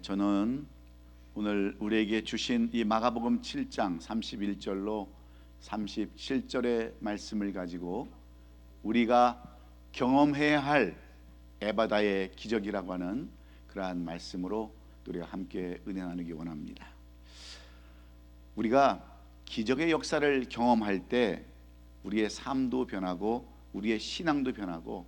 저는 오늘 우리에게 주신 이 마가복음 7장 31절로 37절의 말씀을 가지고 우리가 경험해야 할 에바다의 기적이라고 하는 그러한 말씀으로 우리가 함께 은혜 나누기 원합니다. 우리가 기적의 역사를 경험할 때 우리의 삶도 변하고 우리의 신앙도 변하고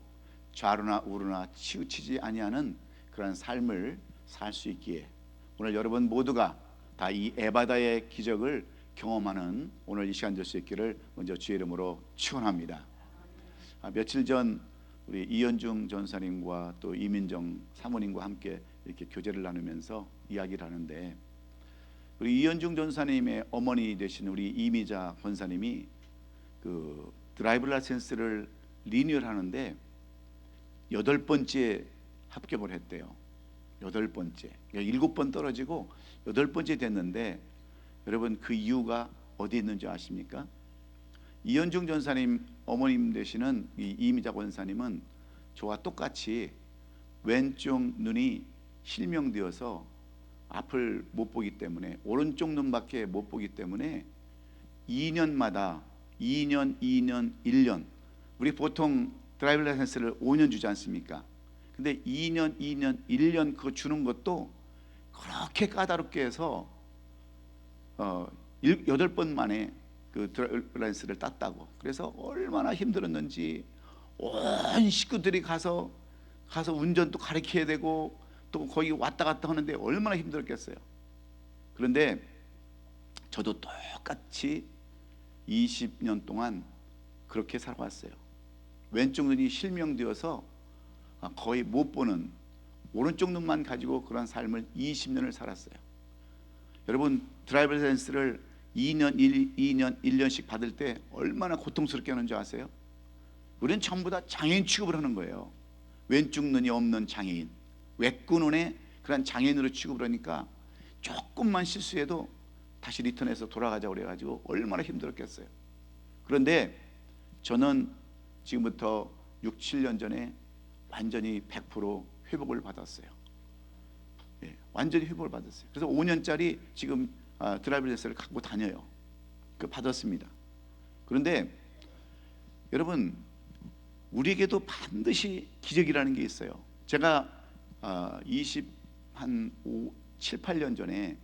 좌로나 우로나 치우치지 아니하는 그러한 삶을 살 수 있기에 오늘 여러분 모두가 다 이 에바다의 기적을 경험하는 오늘 이 시간 될 수 있기를 먼저 주의 이름으로 축원합니다. 며칠 전 우리 이현중 전사님과 또 이민정 사모님과 함께 이렇게 교제를 나누면서 이야기를 하는데, 우리 이현중 전사님의 어머니 되신 우리 이미자 권사님이 그 드라이브 라이센스를 리뉴얼 하는데 8번째 합격을 했대요. 8번째. 7번 떨어지고 8번째 됐는데, 여러분 그 이유가 어디에 있는지 아십니까? 이현중 전사님 어머님 되시는 이 이미자 권사님은 저와 똑같이 왼쪽 눈이 실명되어서 앞을 못 보기 때문에, 오른쪽 눈밖에 못 보기 때문에 2년마다 2년, 1년, 우리 보통 드라이브 라이센스를 5년 주지 않습니까? 근데 2년, 1년 그거 주는 것도 그렇게 까다롭게 해서 8번 만에 그 드라이브 라이센스를 땄다고. 그래서 얼마나 힘들었는지 온 식구들이 가서 운전도 가르쳐야 되고 또 거기 왔다 갔다 하는데 얼마나 힘들었겠어요. 그런데 저도 똑같이 20년 동안 그렇게 살아왔어요. 왼쪽 눈이 실명되어서 거의 못 보는, 오른쪽 눈만 가지고 그런 삶을 20년을 살았어요. 여러분 드라이버 라이센스를 2년, 1년씩 받을 때 얼마나 고통스럽게 하는 줄 아세요? 우리는 전부 다 장애인 취급을 하는 거예요. 왼쪽 눈이 없는 장애인, 외구눈의 그런 장애인으로 취급을 하니까 조금만 실수해도 다시 리턴해서 돌아가자고 그래가지고 얼마나 힘들었겠어요. 그런데 저는 지금부터 6, 7년 전에 완전히 100% 회복을 받았어요. 완전히 회복을 받았어요. 그래서 5년짜리 지금 드라이브 라이센스를 갖고 다녀요. 그 받았습니다. 그런데 여러분 우리에게도 반드시 기적이라는 게 있어요. 제가 7, 8년 전에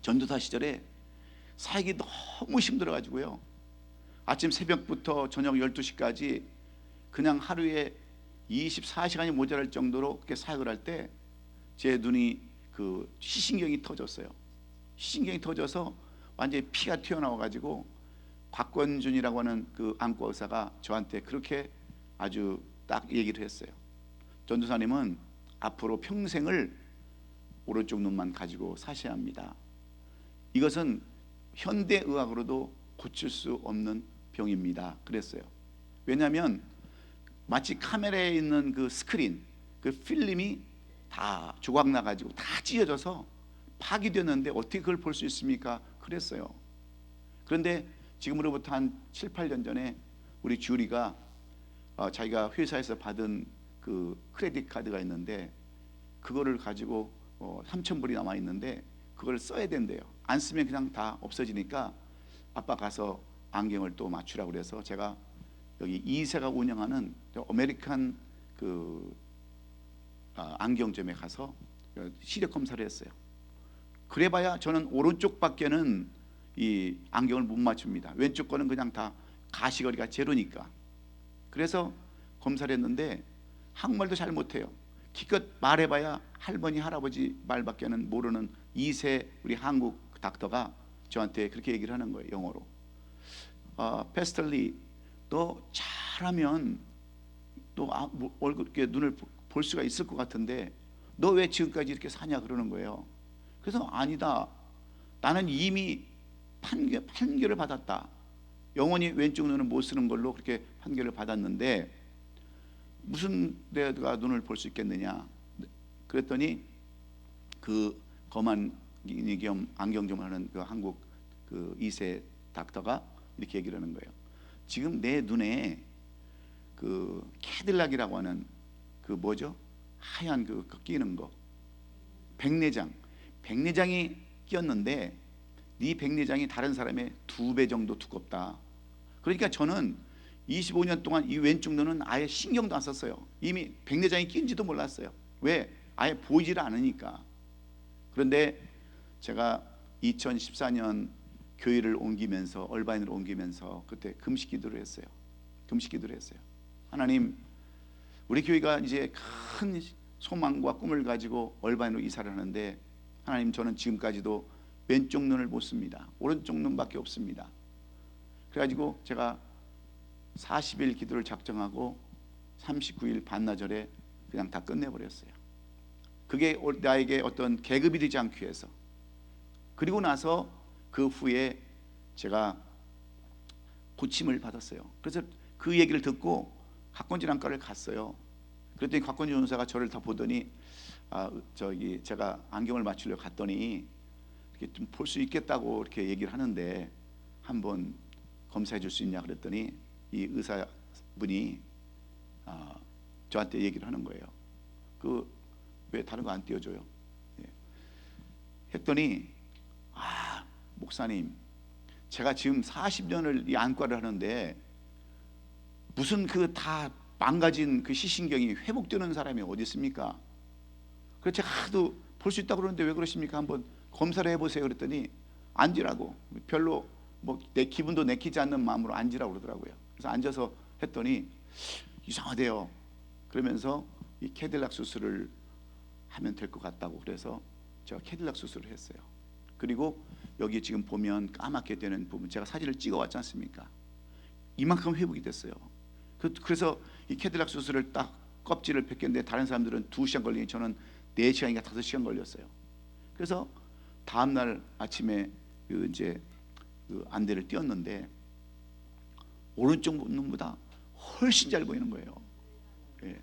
전도사 시절에 사역이 너무 힘들어가지고요, 아침 새벽부터 저녁 12시까지 그냥 하루에 24시간이 모자랄 정도로 그렇게 사역을 할 때 제 눈이 그 시신경이 터졌어요. 시신경이 터져서 완전히 피가 튀어나와가지고 곽권준이라고 하는 그 안과 의사가 저한테 그렇게 아주 딱 얘기를 했어요. 전도사님은 앞으로 평생을 오른쪽 눈만 가지고 사셔야 합니다. 이것은 현대의학으로도 고칠 수 없는 병입니다. 그랬어요. 왜냐하면 마치 카메라에 있는 그 스크린, 그 필름이 다 조각 나가지고 다 찢어져서 파괴되는데 어떻게 그걸 볼 수 있습니까? 그랬어요. 그런데 지금으로부터 한 7, 8년 전에 우리 주리가 자기가 회사에서 받은 그 크레딧 카드가 있는데 그거를 가지고 3,000불이 남아 있는데 그걸 써야 된대요. 안 쓰면 그냥 다 없어지니까 아빠 가서 안경을 또 맞추라고 그래서 제가 여기 이세가 운영하는 아메리칸 그 안경점에 가서 시력 검사를 했어요. 그래봐야 저는 오른쪽밖에는 이 안경을 못 맞춥니다. 왼쪽 거는 그냥 다 가시거리가 제로니까. 그래서 검사를 했는데 한국말도 잘 못해요. 기껏 말해봐야 할머니 할아버지 말밖에는 모르는 2세 우리 한국 닥터가 저한테 그렇게 얘기를 하는 거예요, 영어로. 패스털리, 너 잘하면 또 얼굴 눈을 볼 수가 있을 것 같은데 너 왜 지금까지 이렇게 사냐 그러는 거예요. 그래서 아니다, 나는 이미 판결을 받았다. 영원히 왼쪽 눈을 못 쓰는 걸로 그렇게 판결을 받았는데 무슨 내가 눈을 볼 수 있겠느냐. 그랬더니 그 검안 겸 안경점을 하는 그 한국 그 2세 닥터가 이렇게 얘기를 하는 거예요. 지금 내 눈에 그 캐딜락이라고 하는 그 뭐죠? 하얀 그 끼는 거, 백내장이 끼었는데 네 백내장이 다른 사람의 2배 정도 두껍다. 그러니까 저는 25년 동안 이 왼쪽 눈은 아예 신경도 안 썼어요. 이미 백내장이 끼인지도 몰랐어요. 왜? 아예 보이지를 않으니까. 그런데 제가 2014년 교회를 옮기면서 얼바인으로 옮기면서 그때 금식 기도를 했어요. 하나님, 우리 교회가 이제 큰 소망과 꿈을 가지고 얼바인으로 이사를 하는데 하나님, 저는 지금까지도 왼쪽 눈을 못 씁니다. 오른쪽 눈밖에 없습니다. 그래가지고 제가 40일 기도를 작정하고 39일 반나절에 그냥 다 끝내버렸어요. 그게 나에게 어떤 계급이 되지 않기 위해서. 그리고 나서 그 후에 제가 고침을 받았어요. 그래서 그 얘기를 듣고 각권질환과를 갔어요. 그랬더니 각권질 의사가 저를 다 보더니 제가 안경을 맞추려고 갔더니 이렇게 좀 볼 수 있겠다고 이렇게 얘기를 하는데 한번 검사해 줄 수 있냐 그랬더니 이 의사분이 저한테 얘기를 하는 거예요. 왜 다른 거 안 띄워줘요? 예. 했더니 목사님, 제가 지금 40년을 이 안과를 하는데 무슨 그 다 망가진 그 시신경이 회복되는 사람이 어디 있습니까? 그래서 제가 하도 볼 수 있다고 그러는데 왜 그러십니까? 한번 검사를 해보세요 그랬더니 앉으라고, 별로 뭐 내 기분도 내키지 않는 마음으로 앉으라고 그러더라고요. 그래서 앉아서 했더니 이상하대요. 그러면서 이 캐딜락 수술을 하면 될 것 같다고 그래서 제가 캐딜락 수술을 했어요. 그리고 여기 지금 보면 까맣게 되는 부분 제가 사진을 찍어 왔지 않습니까? 이만큼 회복이 됐어요. 그래서 이 캐딜락 수술을 딱 껍질을 벗겼는데 다른 사람들은 2시간 걸리니 저는 4시간인가 5시간 걸렸어요. 그래서 다음날 아침에 이제 안대를 띄었는데 오른쪽 눈보다 훨씬 잘 보이는 거예요. 예.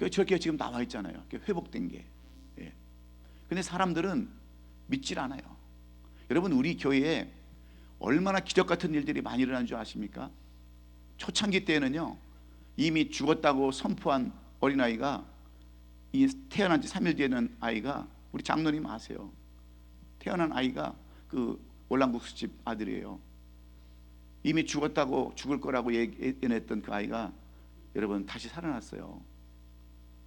저렇게 지금 나와 있잖아요. 회복된 게. 예. 근데 사람들은 믿질 않아요. 여러분, 우리 교회에 얼마나 기적 같은 일들이 많이 일어나는 줄 아십니까? 초창기 때에는요, 이미 죽었다고 선포한 어린아이가 태어난 지 3일 되는 아이가, 우리 장로님 아세요? 태어난 아이가 그 월남국수집 아들이에요. 이미 죽을 거라고 예언했던 그 아이가 여러분 다시 살아났어요.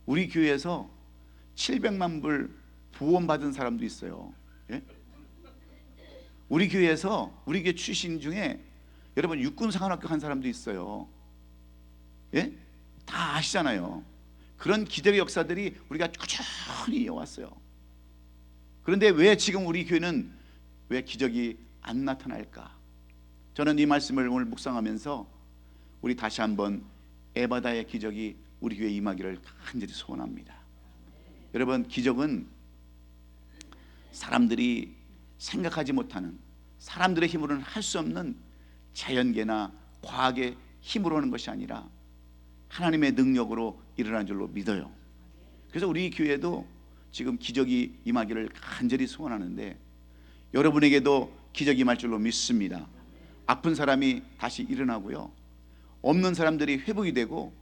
우리 교회에서 700만 불 보험 받은 사람도 있어요. 예? 우리 교회 출신 중에 여러분 육군사관학교 간 사람도 있어요. 예? 다 아시잖아요. 그런 기적의 역사들이 우리가 꾸준히 이어왔어요. 그런데 왜 지금 우리 교회는 왜 기적이 안 나타날까? 저는 이 말씀을 오늘 묵상하면서 우리 다시 한번 에바다의 기적이 우리 교회에 임하기를 간절히 소원합니다. 여러분, 기적은 사람들이 생각하지 못하는, 사람들의 힘으로는 할 수 없는 자연계나 과학의 힘으로 하는 것이 아니라 하나님의 능력으로 일어난 줄로 믿어요. 그래서 우리 교회도 지금 기적이 임하기를 간절히 소원하는데 여러분에게도 기적이 임할 줄로 믿습니다. 아픈 사람이 다시 일어나고요, 없는 사람들이 회복이 되고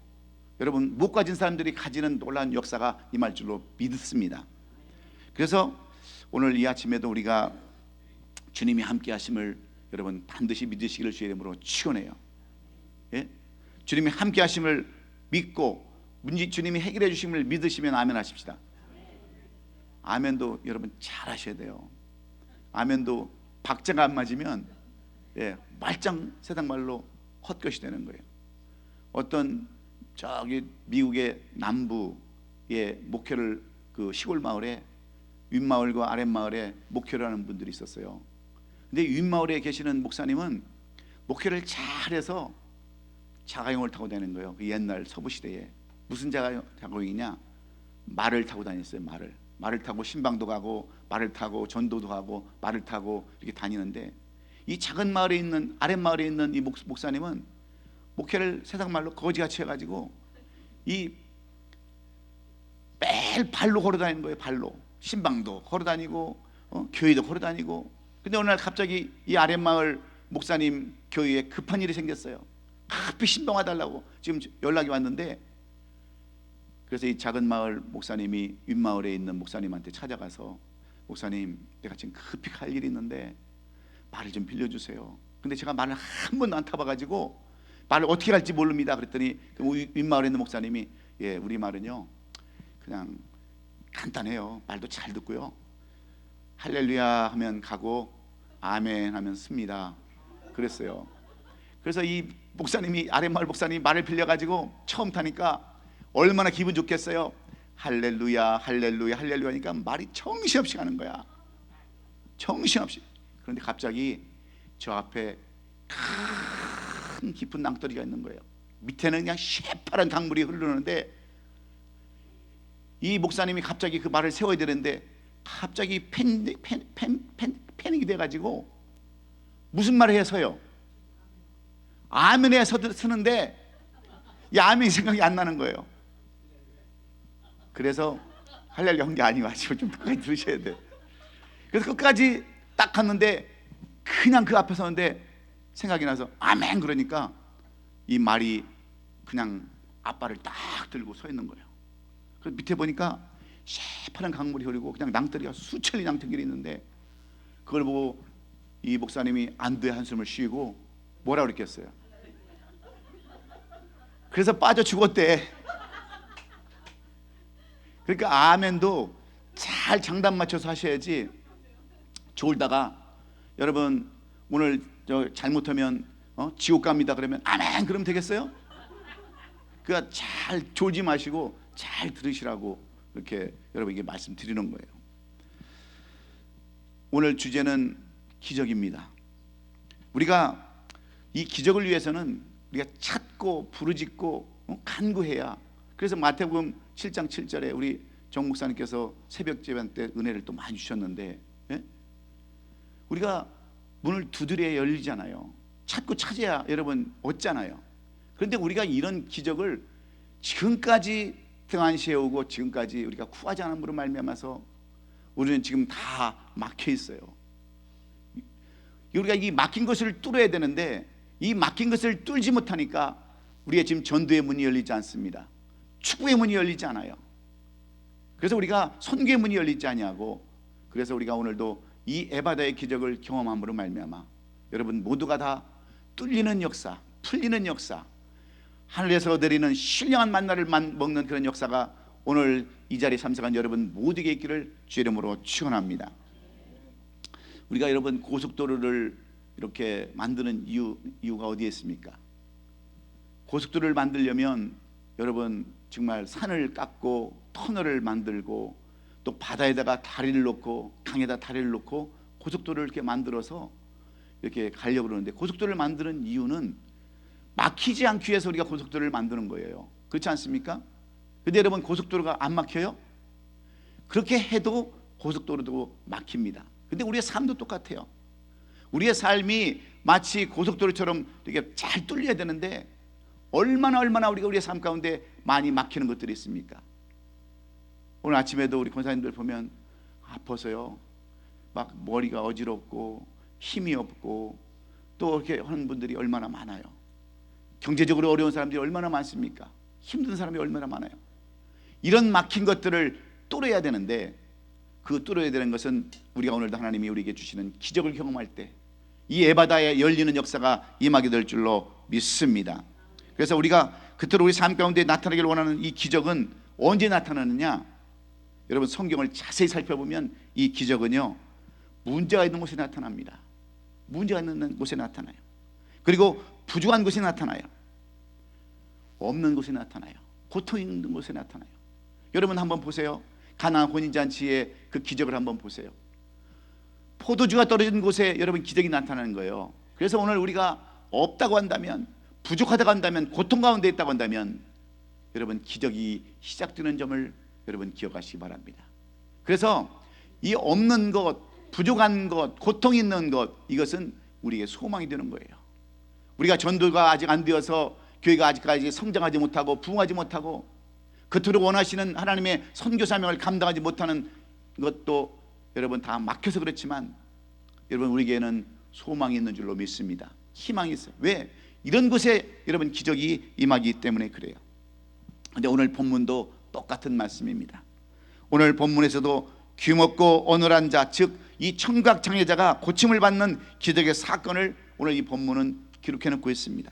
여러분 못 가진 사람들이 가지는 놀라운 역사가 임할 줄로 믿습니다. 그래서 오늘 이 아침에도 우리가 주님이 함께 하심을 여러분 반드시 믿으시기를 주의 이름으로 축원해요. 예? 주님이 함께 하심을 믿고 주님이 해결해 주심을 믿으시면 아멘 하십시다. 아멘도 여러분 잘 하셔야 돼요. 아멘도 박자가 안 맞으면 말짱 세상 말로 헛것이 되는 거예요. 어떤 저기 미국의 남부의 목회를 그 시골 마을에 윗마을과 아랫마을에 목회를 하는 분들이 있었어요. 근데 윗마을에 계시는 목사님은 목회를 잘해서 자가용을 타고 다니는 거예요. 그 옛날 서부 시대에 무슨 자가용이냐? 말을 타고 다녔어요. 말을 타고 신방도 가고 말을 타고 전도도 가고 말을 타고 이렇게 다니는데 이 작은 마을에 있는 아랫마을에 있는 이 목사님은 목회를 세상 말로 거지같이 해가지고 이 매일 발로 걸어다니는 거예요. 발로 신방도 걸어다니고 교회도 걸어다니고. 근데 어느 날 갑자기 이 아랫마을 목사님 교회에 급한 일이 생겼어요. 급히 신방와 달라고 지금 연락이 왔는데 그래서 이 작은 마을 목사님이 윗마을에 있는 목사님한테 찾아가서 목사님, 내가 지금 급히 갈 일이 있는데 말을 좀 빌려주세요. 근데 제가 말을 한 번도 안 타봐가지고 말을 어떻게 할지 모릅니다. 그랬더니 윗마을에 있는 목사님이 예, 우리 말은요 그냥 간단해요. 말도 잘 듣고요, 할렐루야 하면 가고 아멘 하면 씁니다. 그랬어요. 그래서 이 목사님이, 아랫마을 목사님이 말을 빌려가지고 처음 타니까 얼마나 기분 좋겠어요. 할렐루야 할렐루야 할렐루야 하니까 말이 정신없이 가는 거야. 정신없이. 그런데 갑자기 저 앞에 큰 깊은 낭떠러지가 있는 거예요. 밑에는 그냥 새파란 강물이 흐르는데 이 목사님이 갑자기 그 말을 세워야 되는데 갑자기 패닉이 돼가지고 무슨 말을 해서요? 아멘에 서는데 이 아멘이 생각이 안 나는 거예요. 그래서 할렐루야 한 게 아니고 좀 끝까지 들으셔야 돼. 그래서 끝까지 딱 갔는데 그냥 그 앞에 서는데 생각이 나서 아멘 그러니까 이 말이 그냥 앞발을 딱 들고 서 있는 거예요. 그래서 밑에 보니까 새파란 강물이 흐르고 그냥 낭떠러지가 수천리 낭떠러지가 있는데 그걸 보고 이 목사님이 안도의 한숨을 쉬고 뭐라 그랬겠어요? 그래서 빠져 죽었대. 그러니까 아멘도 잘 장단 맞춰서 하셔야지 졸다가 여러분 오늘 저 잘못하면 지옥 갑니다 그러면 아멘 그러면 되겠어요? 그러니까 잘 졸지 마시고 잘 들으시라고 이렇게 여러분에게 말씀드리는 거예요. 오늘 주제는 기적입니다. 우리가 이 기적을 위해서는 우리가 찾고 부르짖고 간구해야. 그래서 마태복음 7장 7절에 우리 정 목사님께서 새벽 예배 때 은혜를 또 많이 주셨는데 예? 우리가 문을 두드려야 열리잖아요. 찾고 찾아야 여러분 얻잖아요. 그런데 우리가 이런 기적을 지금까지 등한시해 오고 지금까지 우리가 구하지 않음으로 말미암아서 우리는 지금 다 막혀 있어요. 우리가 이 막힌 것을 뚫어야 되는데 이 막힌 것을 뚫지 못하니까 우리의 지금 전도의 문이 열리지 않습니다. 축구의 문이 열리지 않아요. 그래서 우리가 선교의 문이 열리지 않냐고. 그래서 우리가 오늘도 이 에바다의 기적을 경험함으로 말미암아 여러분 모두가 다 뚫리는 역사, 풀리는 역사, 하늘에서 내리는 신령한 만나를 먹는 그런 역사가 오늘 이 자리에 참석한 여러분 모두에게 있기를 주의 이름으로 축원합니다. 우리가 여러분 고속도로를 이렇게 만드는 이유가 어디에 있습니까? 고속도로를 만들려면 여러분 정말 산을 깎고 터널을 만들고 또 바다에다가 다리를 놓고 강에다 다리를 놓고 고속도로를 이렇게 만들어서 이렇게 가려고 그러는데 고속도로를 만드는 이유는 막히지 않기 위해서 우리가 고속도로를 만드는 거예요. 그렇지 않습니까? 근데 여러분 고속도로가 안 막혀요? 그렇게 해도 고속도로도 막힙니다. 근데 우리의 삶도 똑같아요. 우리의 삶이 마치 고속도로처럼 이렇게 잘 뚫려야 되는데 얼마나 우리가 우리의 삶 가운데 많이 막히는 것들이 있습니까? 오늘 아침에도 우리 권사님들 보면 아파서요 막 머리가 어지럽고 힘이 없고 또 이렇게 하는 분들이 얼마나 많아요. 경제적으로 어려운 사람들이 얼마나 많습니까? 힘든 사람이 얼마나 많아요. 이런 막힌 것들을 뚫어야 되는데 그 뚫어야 되는 것은 우리가 오늘도 하나님이 우리에게 주시는 기적을 경험할 때 이 에바다에 열리는 역사가 임하게 될 줄로 믿습니다. 그래서 우리가 그토록 우리 삶 가운데 나타나기를 원하는 이 기적은 언제 나타나느냐? 여러분 성경을 자세히 살펴보면 이 기적은요 문제가 있는 곳에 나타납니다. 문제가 있는 곳에 나타나요. 그리고 부족한 곳에 나타나요. 없는 곳에 나타나요. 고통 있는 곳에 나타나요. 여러분 한번 보세요. 가나 혼인잔치의 그 기적을 한번 보세요. 포도주가 떨어진 곳에 여러분 기적이 나타나는 거예요. 그래서 오늘 우리가 없다고 한다면, 부족하다고 한다면, 고통 가운데 있다고 한다면 여러분 기적이 시작되는 점을 여러분 기억하시기 바랍니다. 그래서 이 없는 것, 부족한 것, 고통 있는 것, 이것은 우리의 소망이 되는 거예요. 우리가 전도가 아직 안 되어서 교회가 아직까지 성장하지 못하고 부흥하지 못하고 그토록 원하시는 하나님의 선교 사명을 감당하지 못하는 것도 여러분 다 막혀서 그렇지만 여러분 우리에게는 소망이 있는 줄로 믿습니다. 희망이 있어요. 왜? 이런 곳에 여러분 기적이 임하기 때문에 그래요. 근데 오늘 본문도 똑같은 말씀입니다. 오늘 본문에서도 귀먹고 어눌한 자, 즉 이 청각 장애자가 고침을 받는 기적의 사건을 오늘 이 본문은 기록해 놓고 있습니다.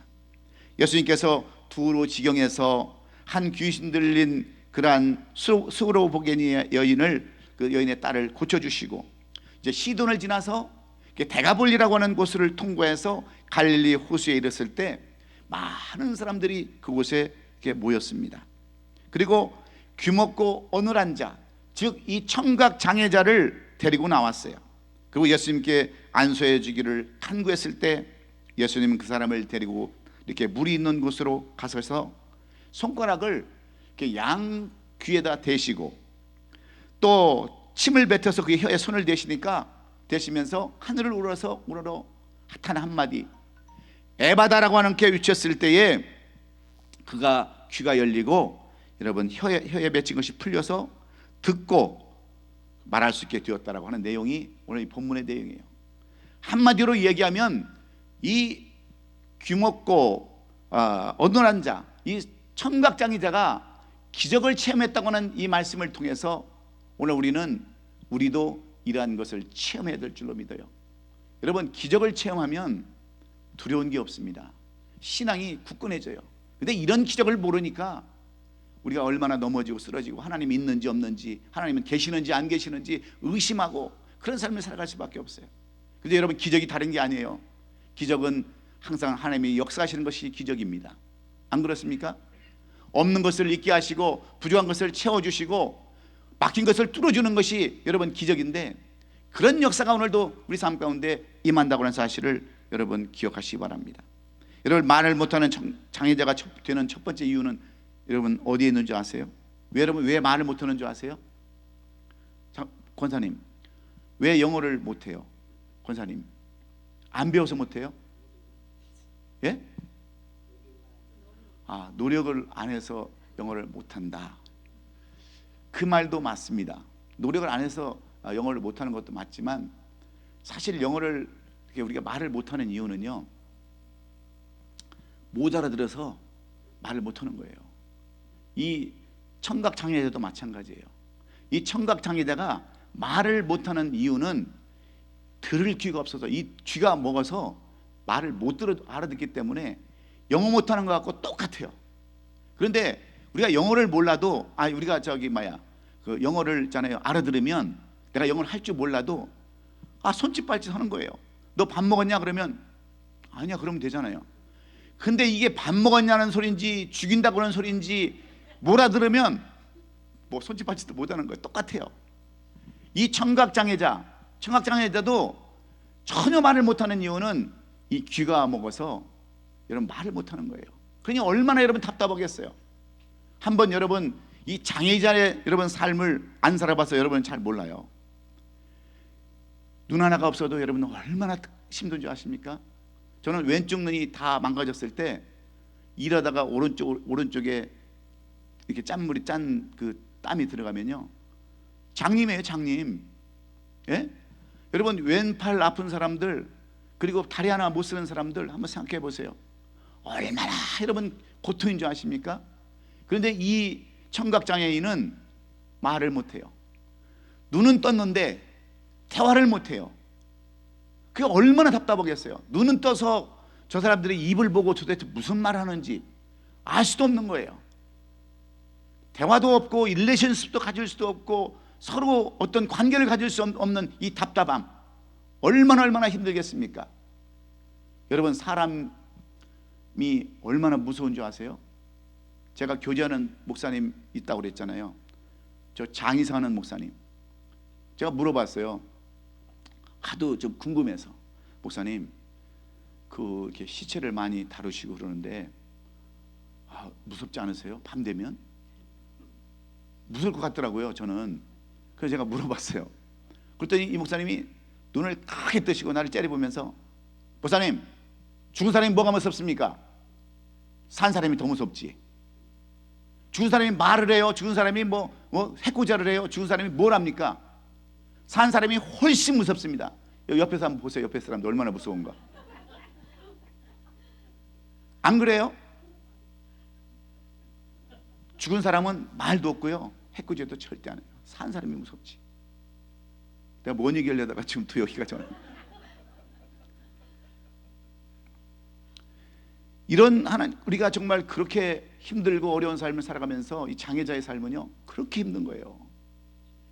예수님께서 두로 지경에서 한 귀신 들린 그러한 수로보게니 여인을, 그 여인의 딸을 고쳐주시고, 이제 시돈을 지나서 데가볼리라고 하는 곳을 통과해서 갈릴리 호수에 이르렀을 때 많은 사람들이 그곳에 모였습니다. 그리고 귀먹고 어눌한 자, 즉 이 청각 장애자를 데리고 나왔어요. 그리고 예수님께 안수해 주기를 간구했을 때 예수님은 그 사람을 데리고 이렇게 물이 있는 곳으로 가서서 손가락을 이렇게 양 귀에다 대시고, 또 침을 뱉어서 그 혀에 손을 대시면서 하늘을 우러러 한 한마디 에바다라고 하는 게 외쳤을 때에 그가 귀가 열리고, 여러분, 혀에 맺힌 것이 풀려서 듣고 말할 수 있게 되었다라고 하는 내용이 오늘 이 본문의 내용이에요. 한마디로 얘기하면 이 귀먹고 어눌한 자, 이 청각장애자가 기적을 체험했다고 하는 이 말씀을 통해서 오늘 우리도 이러한 것을 체험해야 될 줄로 믿어요. 여러분, 기적을 체험하면 두려운 게 없습니다. 신앙이 굳건해져요. 근데 이런 기적을 모르니까 우리가 얼마나 넘어지고 쓰러지고 하나님이 있는지 없는지, 하나님은 계시는지 안 계시는지 의심하고 그런 삶을 살아갈 수밖에 없어요. 근데 여러분, 기적이 다른 게 아니에요. 기적은 항상 하나님이 역사하시는 것이 기적입니다. 안 그렇습니까? 없는 것을 있게 하시고 부족한 것을 채워주시고 막힌 것을 뚫어주는 것이 여러분 기적인데, 그런 역사가 오늘도 우리 삶 가운데 임한다고 하는 사실을 여러분 기억하시기 바랍니다. 여러분, 말을 못하는 장애자가 되는 첫 번째 이유는 여러분 어디에 있는 줄 아세요? 여러분 왜 말을 못하는 줄 아세요? 권사님, 왜 영어를 못해요? 권사님, 안 배워서 못해요? 예? 노력을 안 해서 영어를 못한다. 그 말도 맞습니다. 노력을 안 해서 영어를 못하는 것도 맞지만, 사실 영어를 우리가 말을 못하는 이유는요, 못 알아들어서 말을 못하는 거예요. 이 청각장애자도 마찬가지예요. 이 청각장애자가 말을 못하는 이유는 들을 귀가 없어서, 이 귀가 먹어서 말을 못 알아듣기 때문에 영어 못하는 것 같고 똑같아요. 그런데 우리가 영어를 몰라도, 우리가 그 영어를 있잖아요, 알아들으면, 내가 영어를 할 줄 몰라도 손짓 발짓 하는 거예요. 너 밥 먹었냐? 그러면 아니야, 그러면 되잖아요. 근데 이게 밥 먹었냐는 소리인지 죽인다고 하는 소리인지 못 알아들으면 뭐 손짓 발짓도 못 하는 거예요. 똑같아요. 이 청각장애자도 전혀 말을 못하는 이유는 이 귀가 먹어서 여러분 말을 못하는 거예요. 그러니 얼마나 여러분 답답하겠어요. 한번 여러분 이 장애자의 여러분 삶을 안 살아봐서 여러분은 잘 몰라요. 눈 하나가 없어도 여러분은 얼마나 힘든 줄 아십니까? 저는 왼쪽 눈이 다 망가졌을 때 일하다가 오른쪽에 이렇게 짠 그 땀이 들어가면요, 장님이에요, 장님. 예? 여러분, 왼팔 아픈 사람들, 그리고 다리 하나 못 쓰는 사람들 한번 생각해 보세요. 얼마나 여러분 고통인 줄 아십니까? 그런데 이 청각장애인은 말을 못해요. 눈은 떴는데 대화를 못해요. 그게 얼마나 답답하겠어요. 눈은 떠서 저 사람들이 입을 보고 도대체 무슨 말 하는지 알 수도 없는 거예요. 대화도 없고 릴레이션십도 가질 수도 없고 서로 어떤 관계를 가질 수 없는 이 답답함, 얼마나 힘들겠습니까? 여러분, 사람이 얼마나 무서운 줄 아세요? 제가 교제하는 목사님 있다고 그랬잖아요. 저 장의사 하는 목사님, 제가 물어봤어요. 하도 좀 궁금해서, 목사님, 이렇게 시체를 많이 다루시고 그러는데 무섭지 않으세요? 밤 되면 무서울 것 같더라고요, 저는. 그래서 제가 물어봤어요. 그랬더니 이 목사님이 눈을 크게 뜨시고 나를 째려보면서, 목사님, 죽은 사람이 뭐가 무섭습니까? 산 사람이 더 무섭지. 죽은 사람이 말을 해요? 죽은 사람이 해코자를 해요? 죽은 사람이 뭘 합니까? 산 사람이 훨씬 무섭습니다. 옆에서 한번 보세요. 옆에 사람들 얼마나 무서운가. 안 그래요? 죽은 사람은 말도 없고요, 해코지도 절대 안 해요. 산 사람이 무섭지. 내가 뭔 얘기하려다가 지금 또 여기가 전 이런 하나, 우리가 정말 그렇게 힘들고 어려운 삶을 살아가면서 이 장애자의 삶은요 그렇게 힘든 거예요.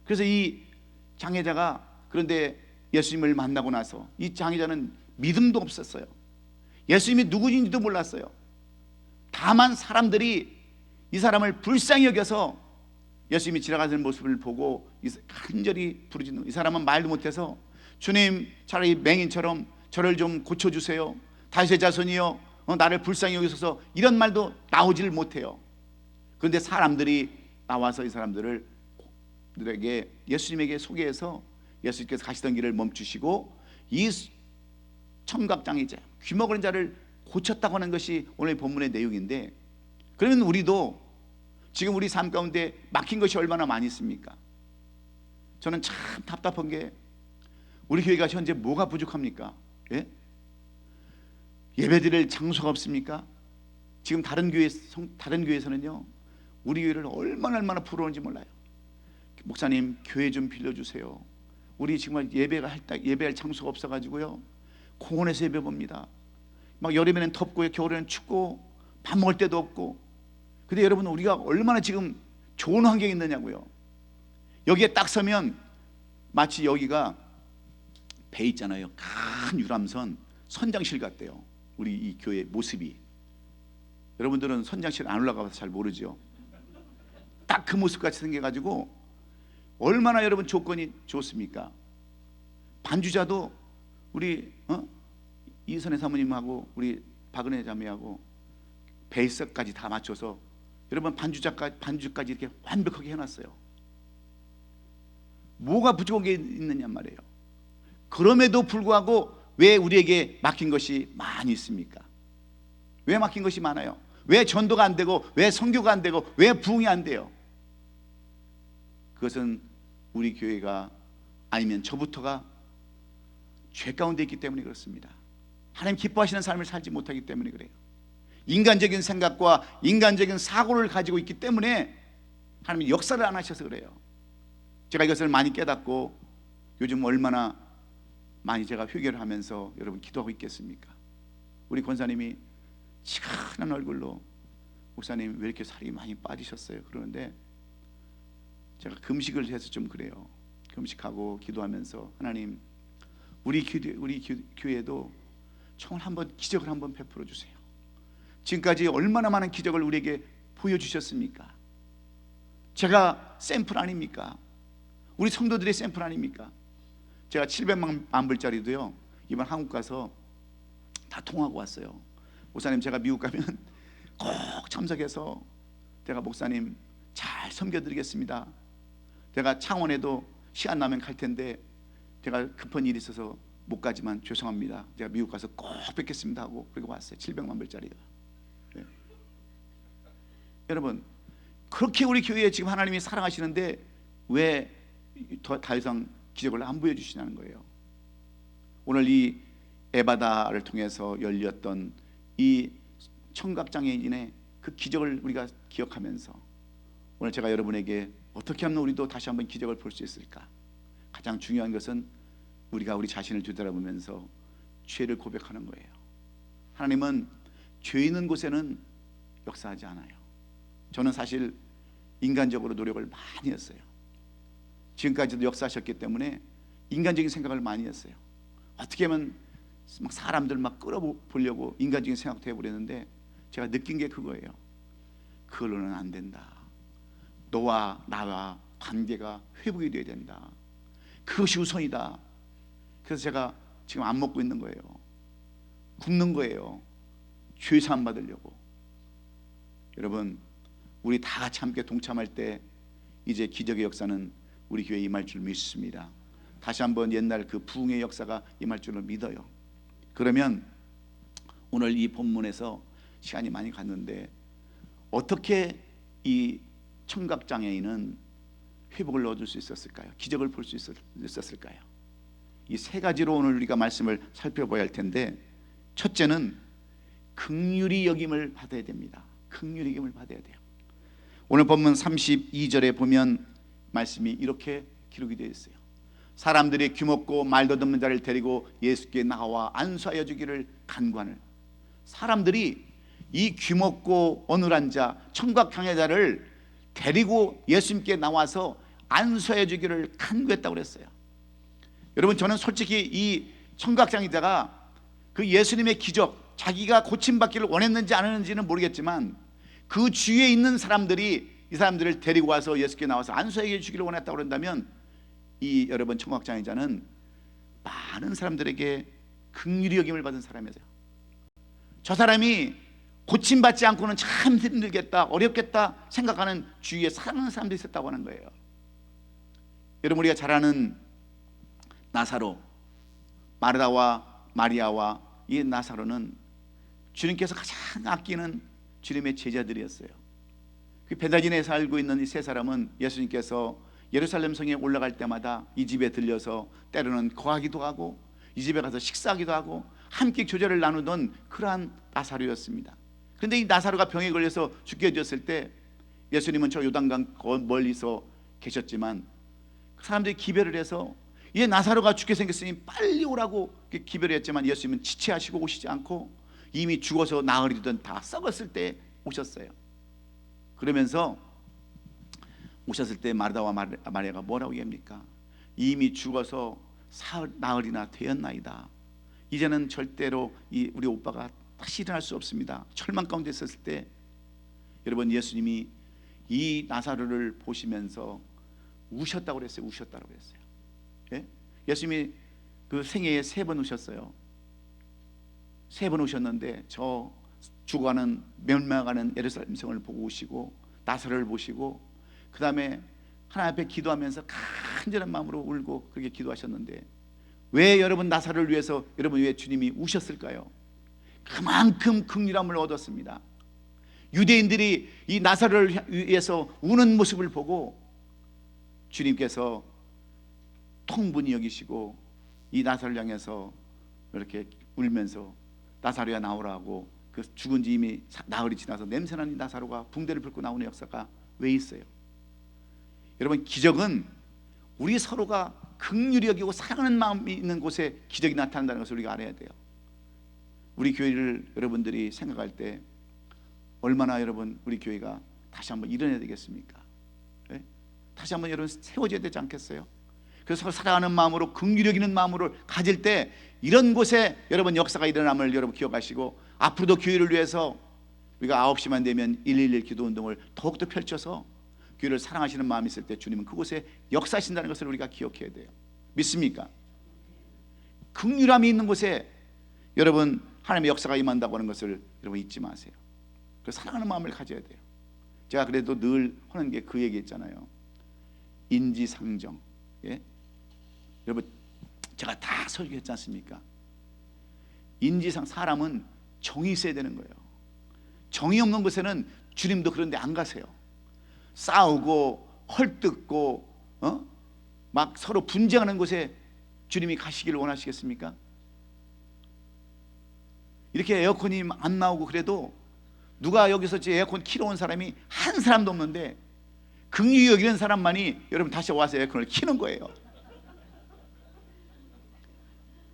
그래서 이 장애자가, 그런데 예수님을 만나고 나서 이 장애자는 믿음도 없었어요. 예수님이 누구인지도 몰랐어요. 다만 사람들이 이 사람을 불쌍히 여겨서 예수님이 지나가는 모습을 보고 간절히 부르짖는, 이 사람은 말도 못해서 주님 차라리 맹인처럼 저를 좀 고쳐주세요, 다윗의 자손이여 나를 불쌍히 여기소서, 이런 말도 나오질 못해요. 그런데 사람들이 나와서 이 사람들에게 예수님에게 소개해서 예수님께서 가시던 길을 멈추시고 이 청각장애자, 귀먹은 자를 고쳤다고 하는 것이 오늘 본문의 내용인데, 그러면 우리도 지금 우리 삶 가운데 막힌 것이 얼마나 많이 있습니까? 저는 참 답답한 게 우리 교회가 현재 뭐가 부족합니까? 예? 예배드릴 장소가 없습니까? 지금 다른 교회에서는요 우리 교회를 얼마나 부러운지 몰라요. 목사님 교회 좀 빌려주세요. 우리 정말 예배할 장소가 없어가지고요 공원에서 예배 봅니다. 막 여름에는 덥고 겨울에는 춥고 밥 먹을 데도 없고. 근데 여러분, 우리가 얼마나 지금 좋은 환경이 있느냐고요. 여기에 딱 서면 마치 여기가 배 있잖아요, 큰 유람선 선장실 같대요. 우리 이 교회 모습이. 여러분들은 선장실 안 올라가서 잘 모르죠. 딱 그 모습같이 생겨가지고 얼마나 여러분 조건이 좋습니까? 반주자도 우리 이선혜 사모님하고 우리 박은혜 자매하고 베이스까지 다 맞춰서 여러분 반주까지 이렇게 완벽하게 해놨어요. 뭐가 부족한 게 있느냐 말이에요. 그럼에도 불구하고 왜 우리에게 막힌 것이 많이 있습니까? 왜 막힌 것이 많아요? 왜 전도가 안 되고, 왜 선교가 안 되고, 왜 부흥이 안 돼요? 그것은 우리 교회가, 아니면 저부터가 죄 가운데 있기 때문에 그렇습니다. 하나님 기뻐하시는 삶을 살지 못하기 때문에 그래요. 인간적인 생각과 인간적인 사고를 가지고 있기 때문에 하나님이 역사를 안 하셔서 그래요. 제가 이것을 많이 깨닫고 요즘 얼마나 많이 제가 회개를 하면서 여러분 기도하고 있겠습니까? 우리 권사님이 치근한 얼굴로 목사님 왜 이렇게 살이 많이 빠지셨어요? 그러는데 제가 금식을 해서 좀 그래요. 금식하고 기도하면서 하나님 우리 교회에도 정말 한번 기적을 한번 베풀어 주세요. 지금까지 얼마나 많은 기적을 우리에게 보여주셨습니까? 제가 샘플 아닙니까? 우리 성도들의 샘플 아닙니까? 제가 700만 불짜리도요 이번 한국 가서 다 통하고 왔어요. 목사님 제가 미국 가면 꼭 참석해서 제가 목사님 잘 섬겨드리겠습니다. 제가 창원에도 시간 나면 갈 텐데 제가 급한 일이 있어서 못 가지만 죄송합니다. 제가 미국 가서 꼭 뵙겠습니다 하고 그리고 왔어요. 700만 불짜리가. 네. 여러분 그렇게 우리 교회에 지금 하나님이 사랑하시는데 왜 더 이상 기적을 안 보여주시냐는 거예요. 오늘 이 에바다를 통해서 열렸던 이 청각장애인의 그 기적을 우리가 기억하면서 오늘 제가 여러분에게 어떻게 하면 우리도 다시 한번 기적을 볼 수 있을까? 가장 중요한 것은 우리가 우리 자신을 되돌아보면서 죄를 고백하는 거예요. 하나님은 죄 있는 곳에는 역사하지 않아요. 저는 사실 인간적으로 노력을 많이 했어요. 지금까지도 역사하셨기 때문에 인간적인 생각을 많이 했어요. 어떻게 하면 막 사람들 막 끌어보려고 인간적인 생각도 해버렸는데 제가 느낀 게 그거예요. 그걸로는 안 된다. 너와 나와 관계가 회복이 돼야 된다. 그것이 우선이다. 그래서 제가 지금 안 먹고 있는 거예요. 굶는 거예요. 죄 사함 받으려고. 여러분 우리 다 같이 함께 동참할 때 이제 기적의 역사는 우리 교회에 임할 줄 믿습니다. 다시 한번 옛날 그 부흥의 역사가 임할 줄을 믿어요. 그러면 오늘 이 본문에서 시간이 많이 갔는데 어떻게 이 청각장애인은 회복을 얻을 수 있었을까요? 기적을 볼 수 있었을까요? 이 세 가지로 오늘 우리가 말씀을 살펴봐야 할 텐데, 첫째는 긍휼히 여김을 받아야 됩니다. 긍휼히 여김을 받아야 돼요. 오늘 본문 32절에 보면 말씀이 이렇게 기록이 되어 있어요. 사람들이 귀먹고 말도 듣는 자를 데리고 예수께 나와 안수하여 주기를 간구하는, 사람들이 이 귀먹고 어눌한 자, 청각 장애자를 데리고 예수님께 나와서 안수하여 주기를 간구했다고 그랬어요. 여러분, 저는 솔직히 이 청각 장애자가 그 예수님의 기적, 자기가 고침받기를 원했는지 안 했는지는 모르겠지만 그 주위에 있는 사람들이 이 사람들을 데리고 와서 예수께 나와서 안수하여 주기를 원했다고 그런다면, 이 여러분 청각 장애자는 많은 사람들에게 긍휼히 여김을 받은 사람이죠. 저 사람이 고침받지 않고는 참 힘들겠다, 어렵겠다 생각하는 주위에 사랑하는 사람들이 있었다고 하는 거예요. 여러분, 우리가 잘 아는 나사로, 마르다와 마리아와 이 나사로는 주님께서 가장 아끼는 주님의 제자들이었어요. 그 베다니에 살고 있는 이 세 사람은 예수님께서 예루살렘 성에 올라갈 때마다 이 집에 들려서 때로는 거하기도 하고 이 집에 가서 식사하기도 하고 함께 교제를 나누던 그러한 나사로였습니다. 그런데 이 나사로가 병에 걸려서 죽게 되었을 때 예수님은 저 요단강 멀리서 계셨지만 그 사람들이 기별을 해서 이 나사로가 죽게 생겼으니 빨리 오라고 기별을 했지만 예수님은 지체하시고 오시지 않고 이미 죽어서 나흘이든 다 썩었을 때 오셨어요. 그러면서 오셨을 때 마르다와 마리아가 뭐라고 얘기합니까? 이미 죽어서 나흘이나 되었나이다. 이제는 절대로 우리 오빠가 다시 일어날 수 없습니다. 절망 가운데 있었을 때 여러분, 예수님이 이 나사로를 보시면서 우셨다고 그랬어요. 우셨다고 그랬어요. 예? 예수님이 그 생애에 3번 우셨어요. 3번 우셨는데 저 죽어가는 멸망하는 예루살렘 성을 보고 우시고 나사로를 보시고 그 다음에 하나님 앞에 기도하면서 간절한 마음으로 울고 그렇게 기도하셨는데, 왜 여러분 나사로를 위해서 여러분 왜 주님이 우셨을까요? 그만큼 긍휼함을 얻었습니다. 유대인들이 이 나사로를 위해서 우는 모습을 보고 주님께서 통분히 여기시고 이 나사로를 향해서 이렇게 울면서 나사로야 나오라고, 그 죽은 지 이미 나흘이 지나서 냄새나는 나사로가 붕대를 붉고 나오는 역사가 왜 있어요? 여러분, 기적은 우리 서로가 긍휼히 여기고 사랑하는 마음이 있는 곳에 기적이 나타난다는 것을 우리가 알아야 돼요. 우리 교회를 여러분들이 생각할 때 얼마나 여러분 우리 교회가 다시 한번 일어나야 되겠습니까? 네? 다시 한번 여러분 세워져야 되지 않겠어요? 그래서 사랑하는 마음으로 긍휼히 여기는 마음으로 가질 때 이런 곳에 여러분 역사가 일어남을 여러분 기억하시고, 앞으로도 교회를 위해서 우리가 9시만 되면 111 기도운동을 더욱더 펼쳐서 교회를 사랑하시는 마음이 있을 때 주님은 그곳에 역사하신다는 것을 우리가 기억해야 돼요. 믿습니까? 긍휼함이 있는 곳에 여러분 하나님의 역사가 임한다고 하는 것을 여러분 잊지 마세요. 그래서 사랑하는 마음을 가져야 돼요. 제가 그래도 늘 하는 게 그 얘기 있잖아요. 인지상정. 예? 여러분, 제가 다 설교했지 않습니까? 사람은 정이 있어야 되는 거예요. 정이 없는 곳에는 주님도 그런데 안 가세요. 싸우고 헐뜯고 막 서로 분쟁하는 곳에 주님이 가시기를 원하시겠습니까? 이렇게 에어컨이 안 나오고 그래도 누가 여기서 제 에어컨 키러 온 사람이 한 사람도 없는데 긍휼히 여기는 사람만이 여러분 다시 와서 에어컨을 키는 거예요.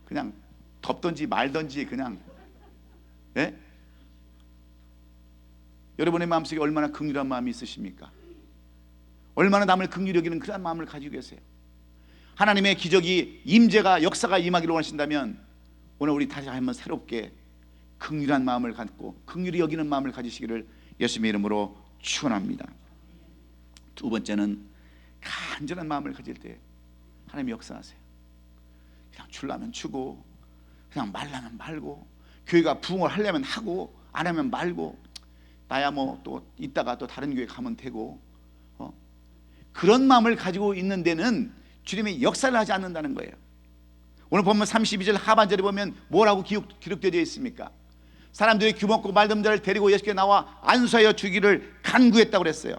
그냥 덥든지 말든지 그냥. 예? 여러분의 마음속에 얼마나 긍휼한 마음이 있으십니까? 얼마나 남을 긍휼히 여기는 그런 마음을 가지고 계세요? 하나님의 기적이 임재가 역사가 임하기를 원하신다면 오늘 우리 다시 한번 새롭게 긍휼한 마음을 갖고 긍휼히 여기는 마음을 가지시기를 예수님의 이름으로 축원합니다. 두 번째는 간절한 마음을 가질 때 하나님이 역사하세요. 그냥 주려면 주고 그냥 말라면 말고, 교회가 부흥을 하려면 하고 안 하면 말고, 나야 뭐 또 이따가 또 다른 교회 가면 되고, 그런 마음을 가지고 있는 데는 주님이 역사를 하지 않는다는 거예요. 오늘 보면 32절 하반절에 보면 뭐라고 기록되어 있습니까? 사람들이 귀먹고 말든 자를 데리고 예수께 나와 안수하여 주기를 간구했다고 그랬어요.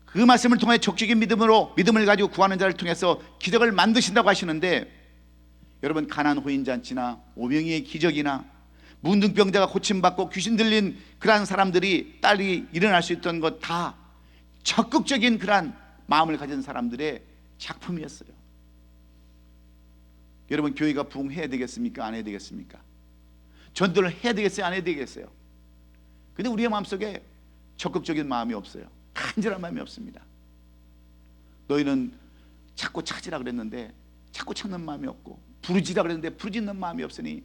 그 말씀을 통해 적극적인 믿음을 가지고 구하는 자를 통해서 기적을 만드신다고 하시는데, 여러분 가난 호인 잔치나 오병이의 기적이나 문둥병자가 고침받고 귀신 들린 그러한 사람들이 딸이 일어날 수 있던 것 다 적극적인 그러한 마음을 가진 사람들의 작품이었어요. 여러분, 교회가 부흥해야 되겠습니까? 안 해야 되겠습니까? 전도를 해야 되겠어요? 안 해야 되겠어요? 근데 우리의 마음속에 적극적인 마음이 없어요. 간절한 마음이 없습니다. 너희는 자꾸 찾으라 그랬는데 자꾸 찾는 마음이 없고, 부르지라 그랬는데 부르짖는 마음이 없으니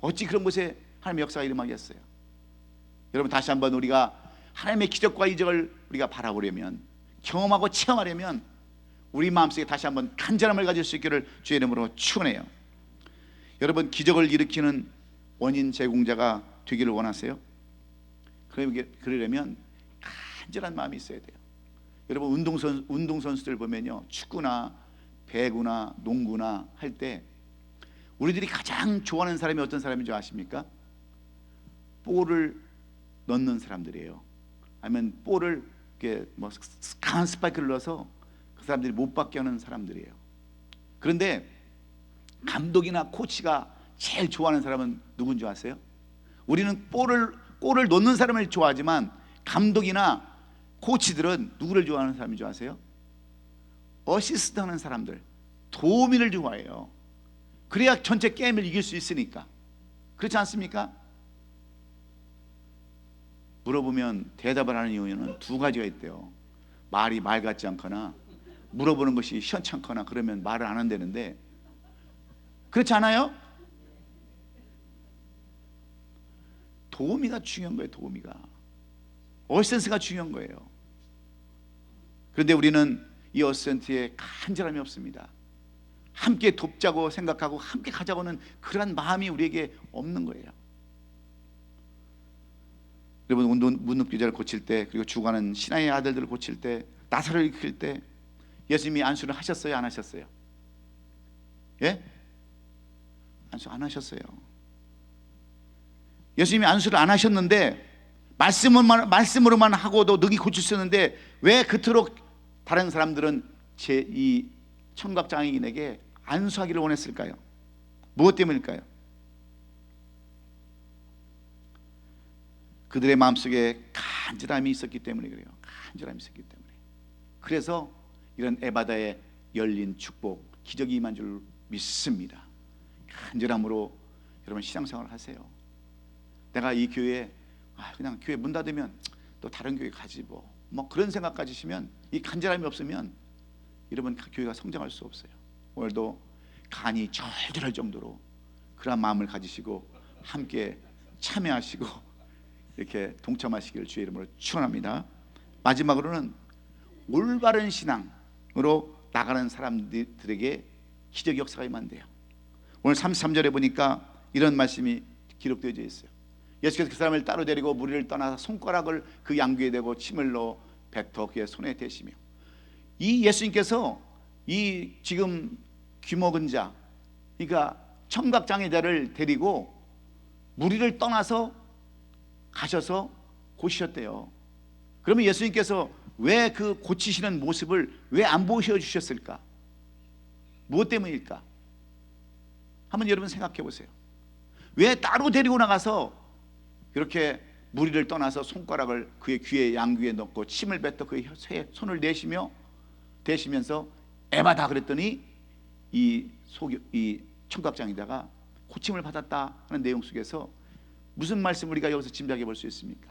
어찌 그런 곳에 하나님의 역사가 일어나겠어요? 여러분, 다시 한번 우리가 하나님의 기적과 이적을 우리가 바라보려면, 경험하고 체험하려면 우리 마음속에 다시 한번 간절함을 가질 수 있기를 주의 이름으로 축원해요. 여러분, 기적을 일으키는 원인 제공자가 되기를 원하세요? 그러려면 간절한 마음이 있어야 돼요. 여러분, 운동선수들 보면요, 축구나 배구나 농구나 할 때 우리들이 가장 좋아하는 사람이 어떤 사람인 줄 아십니까? 볼을 넣는 사람들이에요. 아니면 볼을 이렇게 강한 스파이크를 넣어서 그 사람들이 못 받게 하는 사람들이에요. 그런데 감독이나 코치가 제일 좋아하는 사람은 누군 줄 아세요? 우리는 골을 넣는 사람을 좋아하지만 감독이나 코치들은 누구를 좋아하는 사람인 줄 아세요? 어시스트 하는 사람들, 도우미를 좋아해요. 그래야 전체 게임을 이길 수 있으니까. 그렇지 않습니까? 물어보면 대답을 하는 이유는 두 가지가 있대요. 말이 말 같지 않거나 물어보는 것이 시원찮거나 그러면 말을 안 한다는데, 그렇지 않아요? 도우미가 중요한 거예요. 도우미가, 어시스트가 중요한 거예요. 그런데 우리는 이 어시스트에 간절함이 없습니다. 함께 돕자고 생각하고 함께 가자고는 그런 마음이 우리에게 없는 거예요. 여러분, 문둥병자를 고칠 때, 그리고 죽어가는 신하의 아들들을 고칠 때, 나사로를 일으킬 때 예수님이 안수를 하셨어요? 안 하셨어요? 예? 안수 안 하셨어요. 예수님이 안수를 안 하셨는데 말씀으로만 하고도 능히 고칠 수 있는데 왜 그토록 다른 사람들은 이 청각장애인에게 안수하기를 원했을까요? 무엇 때문일까요? 그들의 마음속에 간절함이 있었기 때문에 그래요. 간절함이 있었기 때문에. 그래서 이런 에바다의 열린 축복, 기적이 임한 줄 믿습니다. 간절함으로 여러분 신앙생활을 하세요. 내가 이 교회에 그냥 교회 문 닫으면 또 다른 교회 가지 뭐 그런 생각 가지시면, 이 간절함이 없으면 여러분 교회가 성장할 수 없어요. 오늘도 간이 절절할 정도로 그런 마음을 가지시고 함께 참여하시고 이렇게 동참하시기를 주의 이름으로 축원합니다. 마지막으로는 올바른 신앙으로 나가는 사람들에게 기적 역사가 임한대요. 오늘 33절에 보니까 이런 말씀이 기록되어 있어요. 예수께서 그 사람을 따로 데리고 무리를 떠나서 손가락을 그 양귀에 대고 침을 넣어 뱉어 그의 손에 대시며, 이 예수님께서 이 지금 귀먹은 자, 그러니까 청각장애자를 데리고 무리를 떠나서 가셔서 고치셨대요. 그러면 예수님께서 왜 그 고치시는 모습을 왜 안 보여주셨을까? 무엇 때문일까? 한번 여러분 생각해 보세요. 왜 따로 데리고 나가서 이렇게 무리를 떠나서 손가락을 그의 귀에 양귀에 넣고 침을 뱉어 그의 손을 대시면서 에바다 그랬더니 이 청각장애자가 고침을 받았다 하는 내용 속에서 무슨 말씀을 우리가 여기서 짐작해 볼 수 있습니까?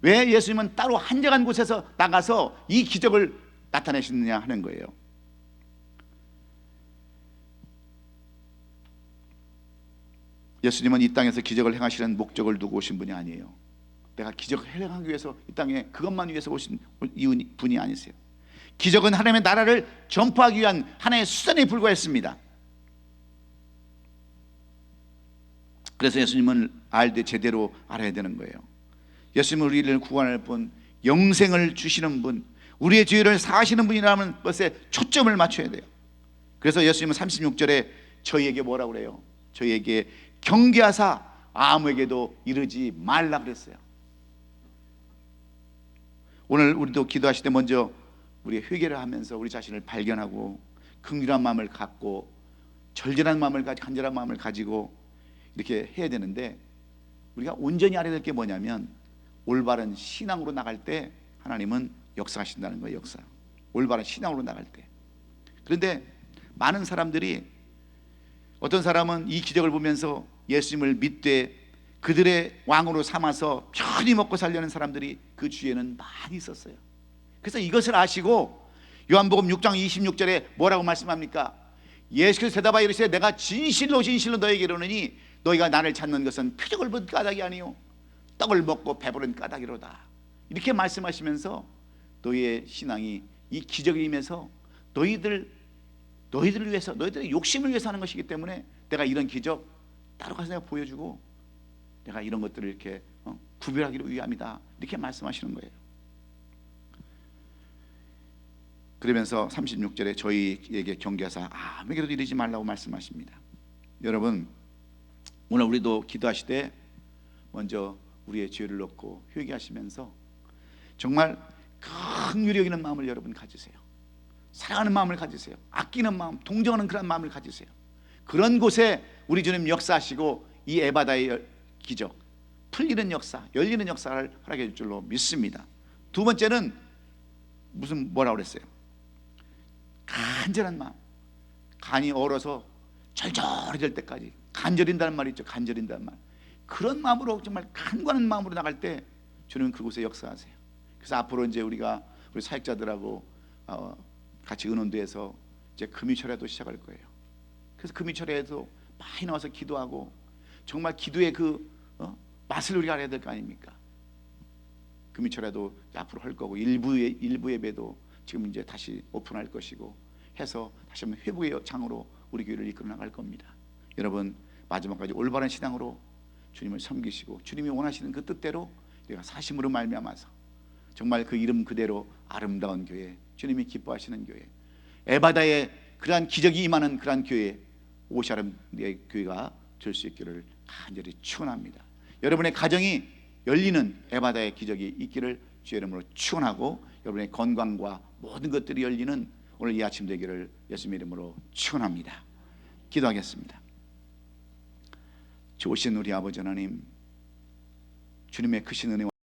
왜 예수님은 따로 한적한 곳에서 나가서 이 기적을 나타내시느냐 하는 거예요. 예수님은 이 땅에서 기적을 행하시는 목적을 두고 오신 분이 아니에요. 내가 기적을 행하기 위해서 이 땅에 그것만 위해서 오신 분이 아니세요. 기적은 하나님의 나라를 전파하기 위한 하나의 수단에 불과했습니다. 그래서 예수님은 알 때 제대로 알아야 되는 거예요. 예수님은 우리를 구원할 분, 영생을 주시는 분, 우리의 죄를 사하시는 분이라는 것에 초점을 맞춰야 돼요. 그래서 예수님은 36절에 저희에게 뭐라고 그래요? 저희에게 경계하사 아무에게도 이르지 말라 그랬어요. 오늘 우리도 기도하실 때 먼저 우리 회개를 하면서 우리 자신을 발견하고 긍휼한 마음을 갖고 간절한 마음을 가지고 이렇게 해야 되는데, 우리가 온전히 알아야 될 게 뭐냐면 올바른 신앙으로 나갈 때 하나님은 역사하신다는 거예요. 역사. 올바른 신앙으로 나갈 때. 그런데 많은 사람들이, 어떤 사람은 이 기적을 보면서 예수님을 믿되 그들의 왕으로 삼아서 편히 먹고 살려는 사람들이 그 주위에는 많이 있었어요. 그래서 이것을 아시고 요한복음 6장 26절에 뭐라고 말씀합니까? 예수께서 대답하여 이르시되 내가 진실로 진실로 너에게 이르노니 너희가 나를 찾는 것은 표적을 본 까닭이 아니요 떡을 먹고 배부른 까닭이로다. 이렇게 말씀하시면서 너희의 신앙이 이 기적에 임해서 너희들을 위해서, 너희들의 욕심을 위해서 하는 것이기 때문에 내가 이런 기적 따로 가서 내가 보여주고 내가 이런 것들을 이렇게 구별하기를 위함이다. 이렇게 말씀하시는 거예요. 그러면서 36절에 저희에게 경계하사 아무에게도 이르지 말라고 말씀하십니다. 여러분, 오늘 우리도 기도하실 때 먼저 우리의 죄를 넣고 회개하시면서 정말 긍휼히 여기는 마음을 여러분 가지세요. 사랑하는 마음을 가지세요. 아끼는 마음, 동정하는 그런 마음을 가지세요. 그런 곳에 우리 주님 역사하시고 이 에바다의 기적, 풀리는 역사, 열리는 역사를 허락해 줄 줄로 믿습니다. 두 번째는 뭐라고 그랬어요? 간절한 마음. 간이 얼어서 절절해질 때까지 간절인다는 말이 있죠. 간절인다는 말. 그런 마음으로, 정말 간과한 마음으로 나갈 때 주님은 그곳에 역사하세요. 그래서 앞으로 이제 우리가 우리 사역자들하고 같이 은원도에서 이제 금요철에도 시작할 거예요. 그래서 금요철에도 많이 나와서 기도하고 정말 기도의 그 맛을 우리가 알아야 될 거 아닙니까? 금요철에도 앞으로 할 거고 일부 예배도 지금 이제 다시 오픈할 것이고 해서 다시 한번 회복의 장으로 우리 교회를 이끌어 나갈 겁니다. 여러분, 마지막까지 올바른 신앙으로 주님을 섬기시고 주님이 원하시는 그 뜻대로 우리가 사심으로 말미암아서 정말 그 이름 그대로 아름다운 교회, 주님이 기뻐하시는 교회, 에바다의 그러한 기적이 임하는 그러한 교회, 오샤름의 교회가 될 수 있기를 간절히 축원합니다. 여러분의 가정이 열리는 에바다의 기적이 있기를 주의 이름으로 축원하고 여러분의 건강과 모든 것들이 열리는 오늘 이 아침 되기를 예수님의 이름으로 축원합니다. 기도하겠습니다. 좋으신 우리 아버지 하나님, 주님의 크신 은혜와